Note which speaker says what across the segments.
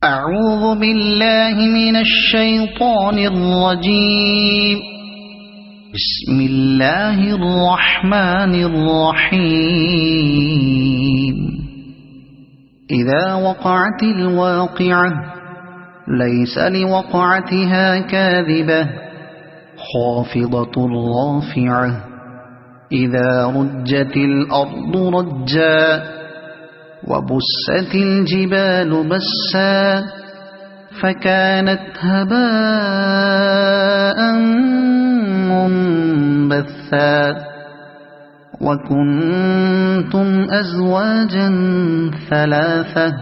Speaker 1: أعوذ بالله من الشيطان الرجيم. بسم الله الرحمن الرحيم. إذا وقعت الواقعة ليس لوقعتها كاذبة خافضة رافعة إذا رجت الأرض رجا وبست الجبال بسا فكانت هباء منبثا وكنتم أزواجا ثلاثة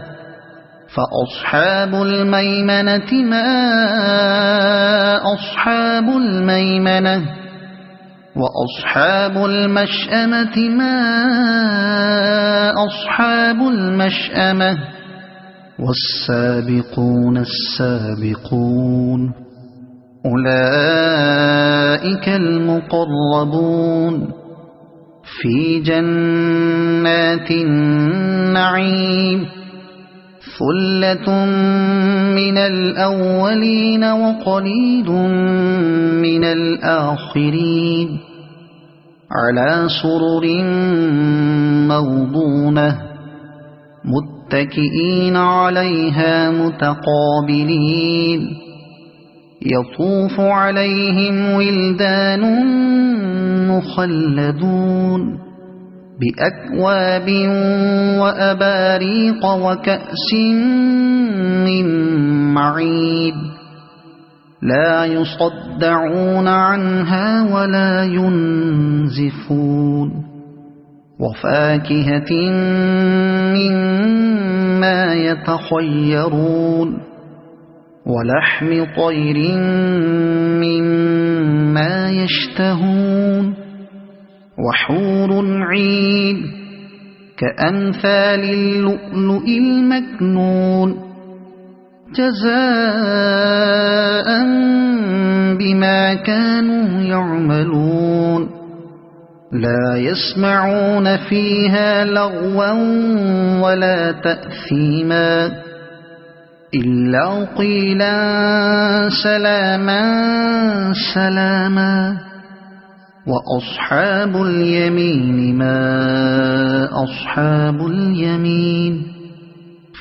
Speaker 1: فأصحاب الميمنة ما أصحاب الميمنة وأصحاب المشأمة ما أصحاب المشأمة والسابقون السابقون أولئك المقربون في جنات النعيم ثلة من الأولين وقليل من الآخرين على سرر موضونة متكئين عليها متقابلين يطوف عليهم ولدان مخلدون بأكواب وأباريق وكأس من معين لا يصدعون عنها ولا ينزفون وفاكهة مما يتخيرون ولحم طير مما يشتهون وحور عين كأمثال اللؤلؤ المكنون جزاء بما كانوا يعملون لا يسمعون فيها لغوا ولا تأثيما إلا قيلا سلاما سلاما وأصحاب اليمين ما أصحاب اليمين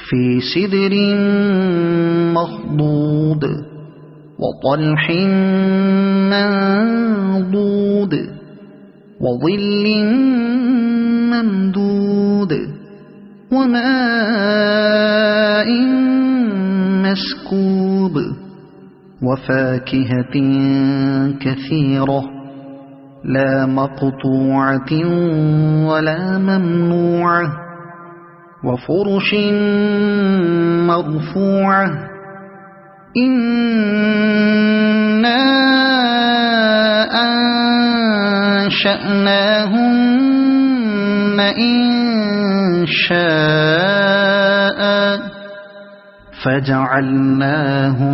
Speaker 1: في سدر مخضود وطلح منضود وظل ممدود وماء مسكوب وفاكهة كثيرة لا مقطوعة ولا ممنوعة وفرش مرفوعة إنا أنشأناهن إنشاء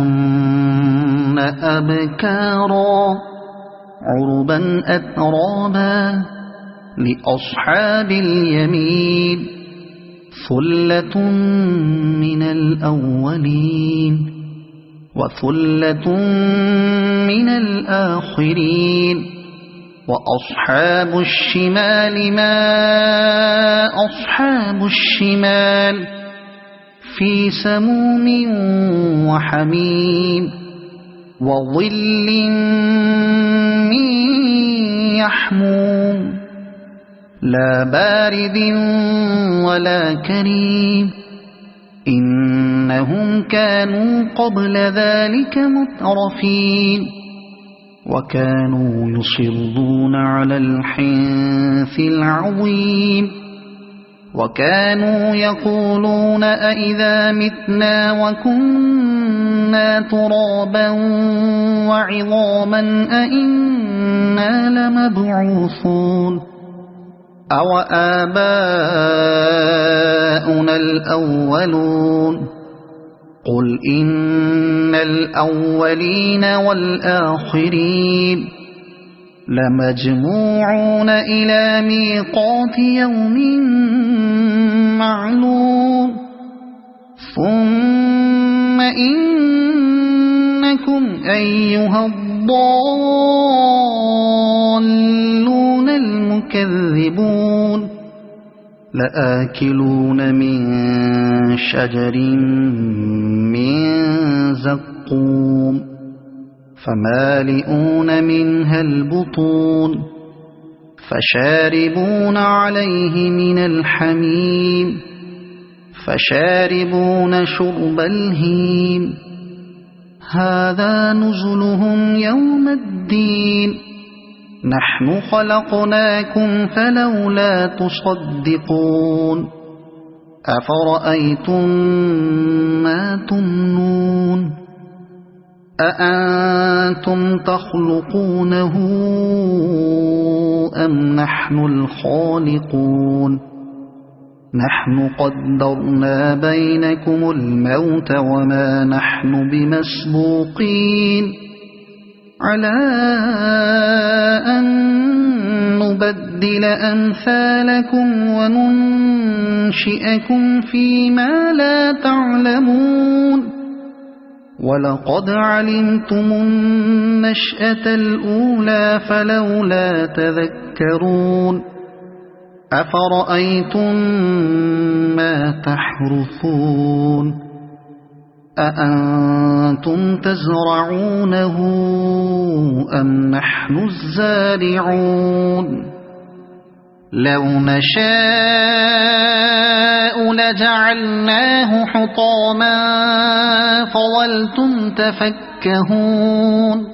Speaker 1: فجعلناهن أبكارا عربا أترابا لأصحاب اليمين ثلة من الأولين وثلة من الآخرين وأصحاب الشمال ما أصحاب الشمال في سموم وحميم وظل من يحموم لا بارد ولا كريم إنهم كانوا قبل ذلك مترفين وكانوا يصرون على الحنث العظيم وكانوا يقولون أئذا متنا وكنا ترابا وعظاما أئنا لمبعوثون أو آباؤنا الأولون قل إن الأولين والآخرين لمجموعون إلى ميقات يوم معلوم ثم أيها الضالون المكذبون لآكلون من شجر من زقوم فمالئون منها البطون فشاربون عليه من الحميم فشاربون شرب الهيم هذا نزلهم يوم الدين نحن خلقناكم فلولا تصدقون أفرأيتم ما تمنون أأنتم تخلقونه أم نحن الخالقون نحن قدرنا بينكم الموت وما نحن بمسبوقين على أن نبدل أمثالكم وننشئكم فيما لا تعلمون ولقد علمتم النشأة الأولى فلولا تذكرون أفرأيتم ما تحرثون أأنتم تزرعونه أم نحن الزارعون لو نشاء لجعلناه حطاما فظلتم تفكهون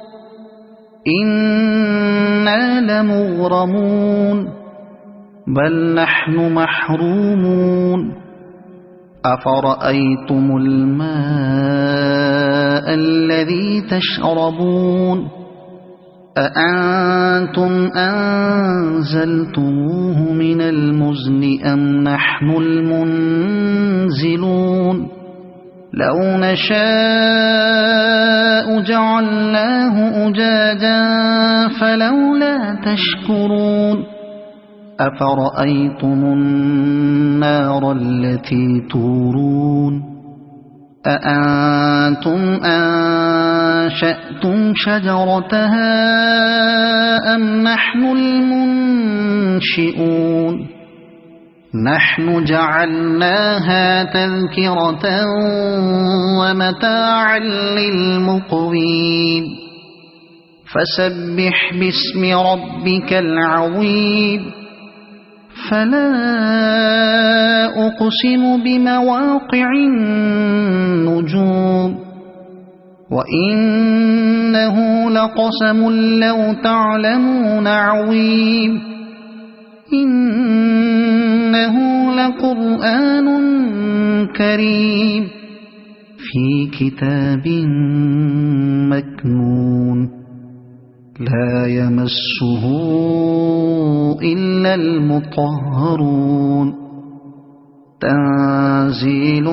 Speaker 1: إنا لمغرمون بل نحن محرومون أفرأيتم الماء الذي تشربون أأنتم أنزلتموه من المزن أم نحن المنزلون لو نشاء جعلناه أجاجا فلولا تشكرون أفرأيتم النار التي تورون أأنتم أنشأتم شجرتها أم نحن المنشئون نحن جعلناها تذكرة ومتاعا للمقوين فسبح باسم ربك العظيم فلا أقسم بمواقع النجوم وإنه لقسم لو تعلمون عظيم إنه لقرآن كريم في كتاب مكنون لا يمسه إلا المطهرون تنزيل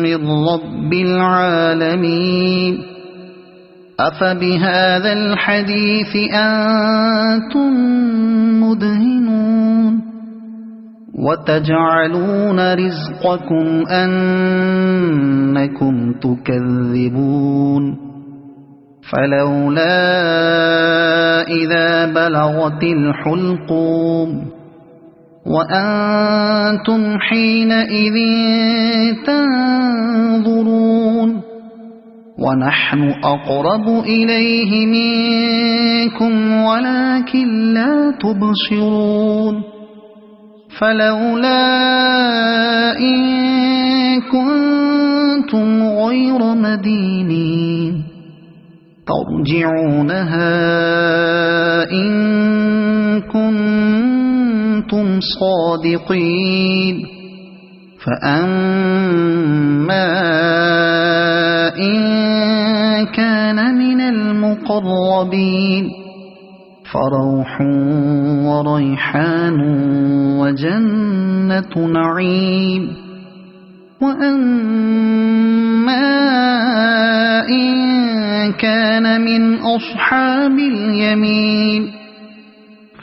Speaker 1: من رب العالمين أفبهذا الحديث أنتم مدهنون وتجعلون رزقكم أنكم تكذبون فلولا إذا بلغت الحلقوم وأنتم حينئذ تنظرون ونحن أقرب إليه منكم ولكن لا تبصرون فلولا إن كنتم غير مدينين ترجعونها إن كنتم صادقين فأما إن كان من المقربين فروح وريحان وجنة نعيم وأما إن كان من أصحاب اليمين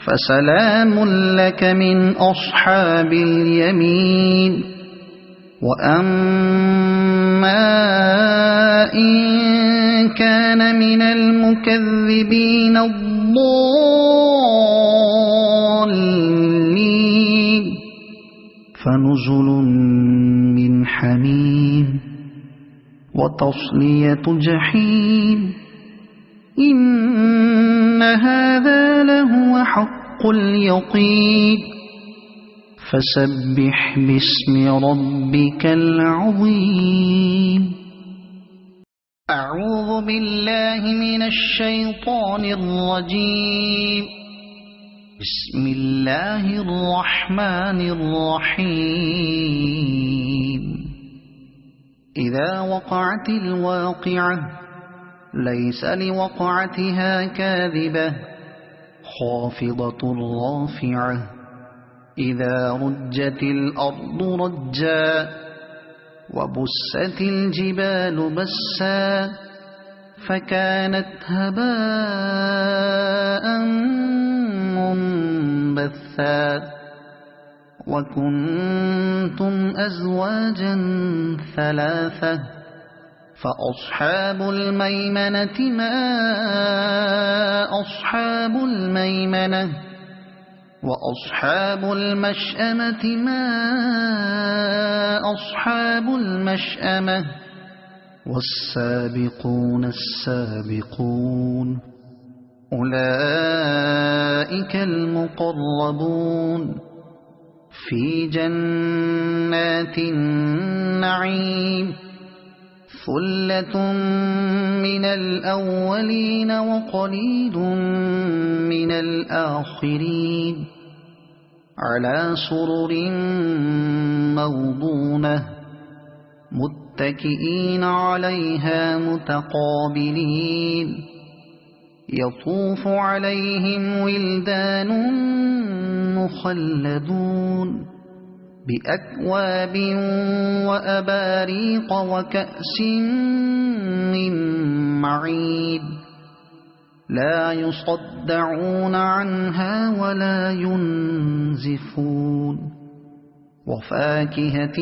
Speaker 1: فسلام لك من أصحاب اليمين وأما إن كان المكذبين الضالين فنزل من حميم وتصلية جحيم إن هذا لهو حق اليقين فسبح باسم ربك العظيم أعوذ بالله من الشيطان الرجيم بسم الله الرحمن الرحيم إذا وقعت الواقعة ليس لوقعتها كاذبة خافضة رافعة إذا رجت الأرض رجا وبست الجبال بسا فكانت هباء منبثا وكنتم أزواجا ثلاثة فأصحاب الميمنة ما أصحاب الميمنة وأصحاب المشأمة ما أصحاب المشأمة والسابقون السابقون أولئك المقربون في جنات النعيم ثلة من الأولين وقليل من الآخرين على سرر موضونة متكئين عليها متقابلين يطوف عليهم ولدان مخلدون بأكواب وأباريق وكأس من معين لا يصدعون عنها ولا ينزفون وفاكهة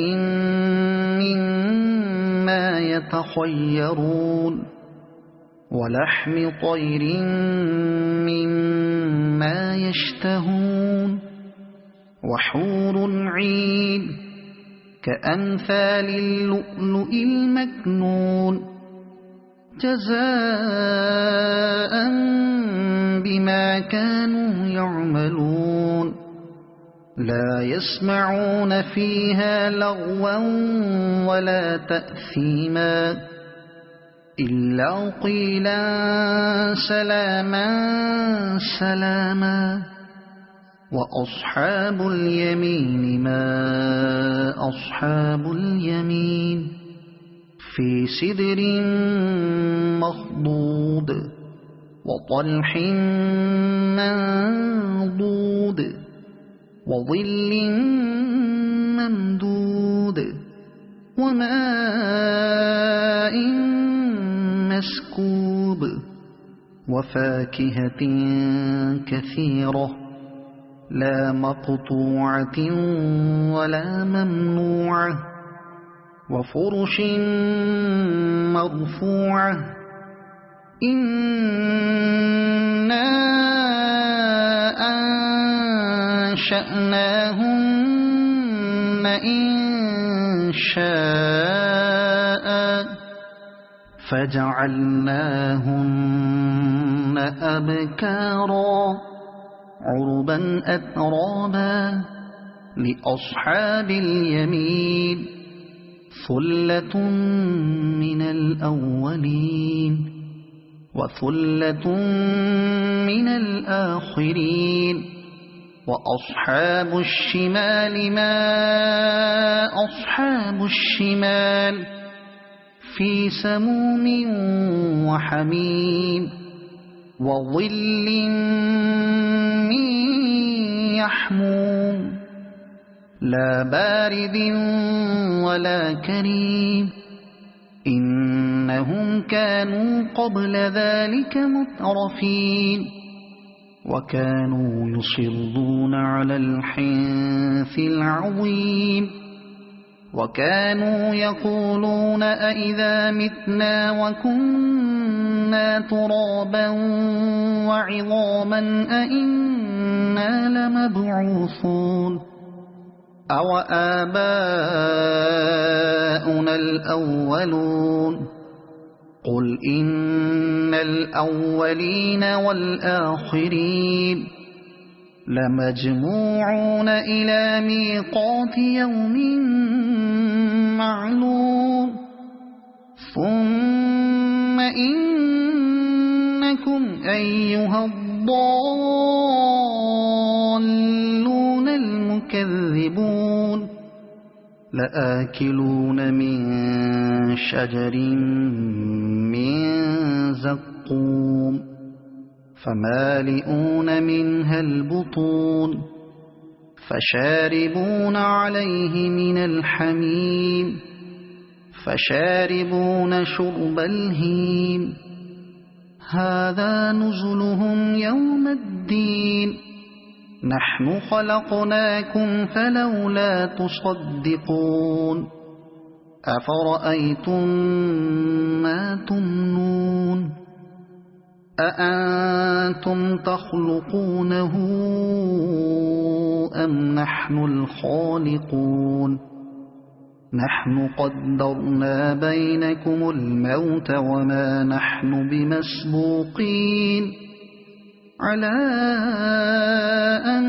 Speaker 1: مما يتخيرون ولحم طير مما يشتهون وحور عين كأمثال اللؤلؤ المكنون جزاء بما كانوا يعملون لا يسمعون فيها لغوا ولا تأثيما إلا قيلا سلاما سلاما وأصحاب اليمين ما أصحاب اليمين في سدر مخضود وطلح منضود وظل ممدود وماء مسكوب وفاكهة كثيرة لا مقطوعة ولا ممنوعة وفرش مرفوعة إنا أنشأناهن إنشاء فجعلناهن أبكارا عربا أترابا لأصحاب اليمين ثلة من الأولين وثلة من الآخرين وأصحاب الشمال ما أصحاب الشمال في سموم وحميم وظل من يحموم لا بارد ولا كريم إنهم كانوا قبل ذلك مترفين وكانوا يصرون على الحنث العظيم وكانوا يقولون أئذا متنا وكنا كنا ترابا وعظاما أئنا لمبعوثون أو آباؤنا الأولون قل إن الأولين والآخرين لمجموعون إلى ميقات يوم معلوم ثم إنكم أيها الضالون المكذبون لآكلون من شجر من زقوم فمالئون منها البطون فشاربون عليه من الحميم فشاربون شرب الهيم هذا نزلهم يوم الدين نحن خلقناكم فلولا تصدقون أفرأيتم ما تمنون أأنتم تخلقونه أم نحن الخالقون نحن قدرنا بينكم الموت وما نحن بمسبوقين على أن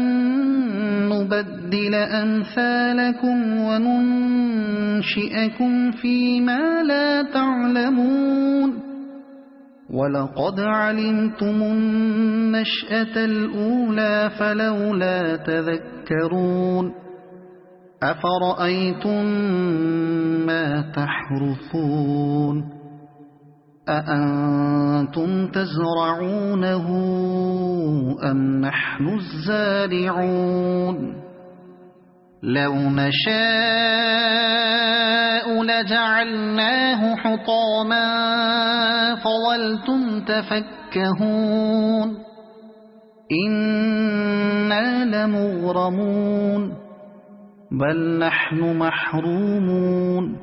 Speaker 1: نبدل أمثالكم وننشئكم فيما لا تعلمون ولقد علمتم النشأة الأولى فلولا تذكرون أفرأيتم ما تحرثون أأنتم تزرعونه أم نحن الزارعون لو نشاء لجعلناه حطاما فظلتم تفكهون إنا لمغرمون بل نحن محرومون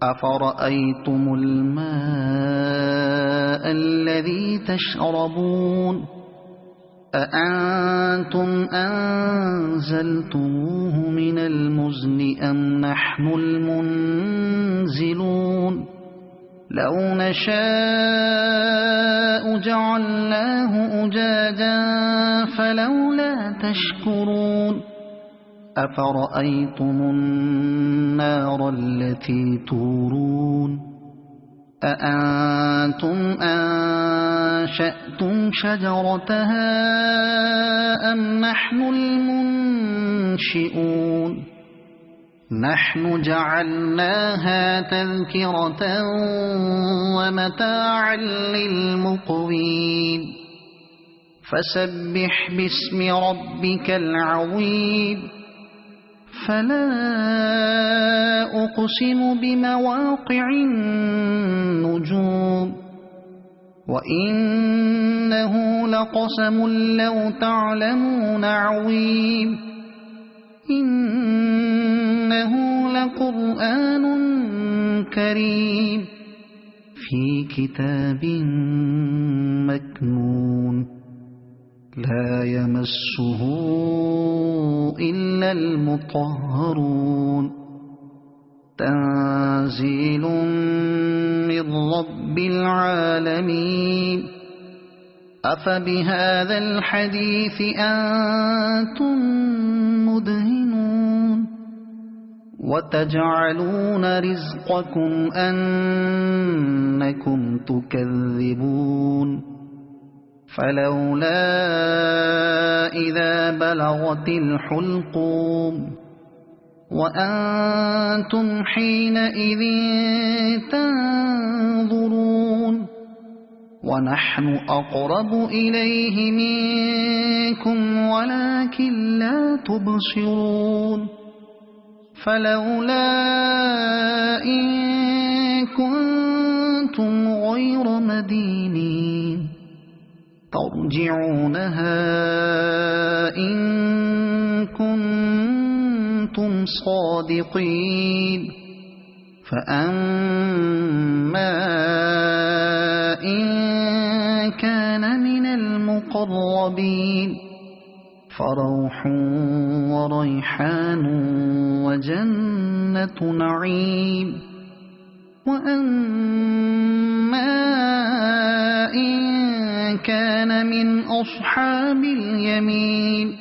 Speaker 1: أفرأيتم الماء الذي تشربون أأنتم أنزلتموه من المزن أم نحن المنزلون لو نشاء جعلناه أجاجا فلولا تشكرون أفرأيتم النار التي تورون أأنتم أنشأتم شجرتها أم نحن المنشئون نحن جعلناها تذكرة ومتاعا للمقوين فسبح باسم ربك العظيم فلا أقسم بمواقع النجوم وإنه لقسم لو تعلمون عظيم إنه لقرآن كريم في كتاب مكنون لا يمسه إلا المطهرون تنزيل من رب العالمين أفبهذا الحديث أنتم مدهنون وتجعلون رزقكم أنكم تكذبون فلولا إذا بلغت الحلقوم وأنتم حينئذ تنظرون ونحن أقرب إليه منكم ولكن لا تبصرون فلولا إن كنتم غير مدينين ترجعونها إن كنتم صادقين فأما إن فروح وريحان وجنة نعيم. وأما إن كان من أصحاب اليمين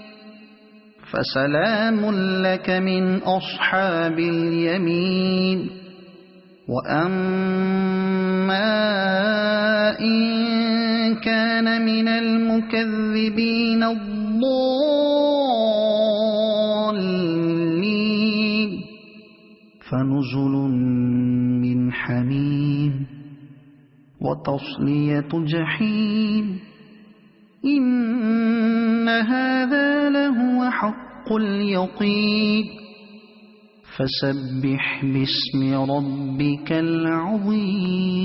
Speaker 1: فسلام لك من أصحاب اليمين. وأما إن كان من المكذبين الضالين فنزل من حميم وتصلية جحيم. إن هذا لهو حق اليقين. فسبح باسم ربك العظيم.